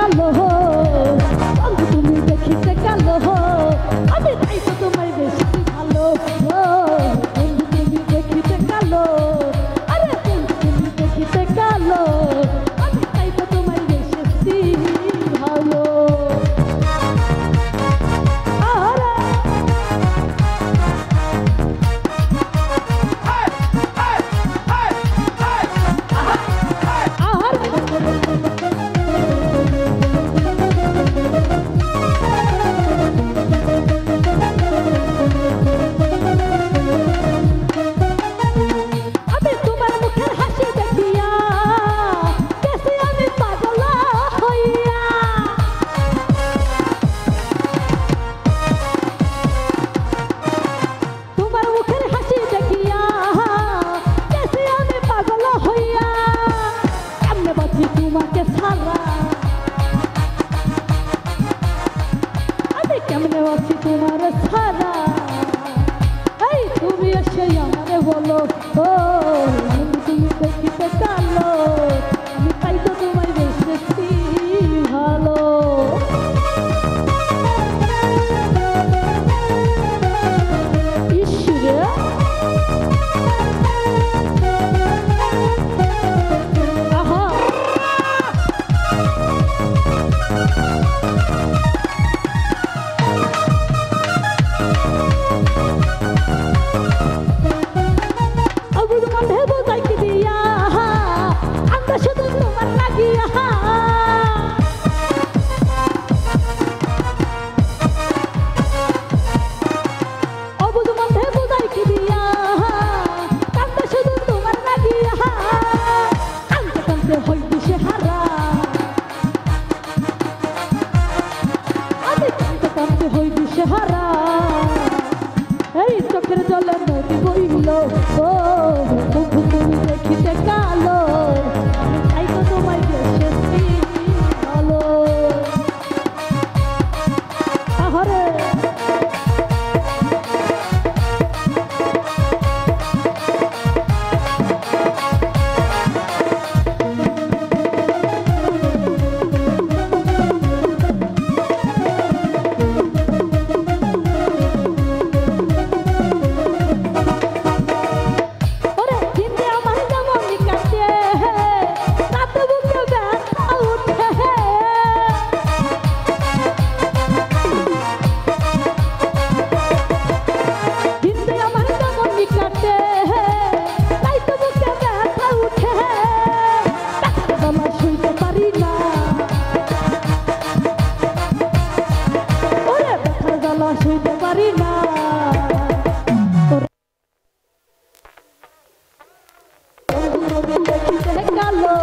কালো বন্ধু তুমি দেখিতে কালো আমি তাই তো তোমায় বেশি ভালো বন্ধু তুমি দেখিতে কালো আরে বন্ধু তুমি দেখিতে কালো আমি তাই তো তোমায় বেশি ভালো তোমাকে ছাড়া আমি কেমনে আছি তোমার ছাড়া এই তুমি এসে আমারে বলো ও তুমি দেখিতে কালো আমি তাই তো তোমায় বেশি ভালো ঈশ্বরে এই চোখের জলে নদী বইল ও বন্ধু তুমি দেখিতে কালো আমি তাই তো তোমায় বেশি ভালো আহরে শুইতে পারি না বন্ধু দেখিতে কালো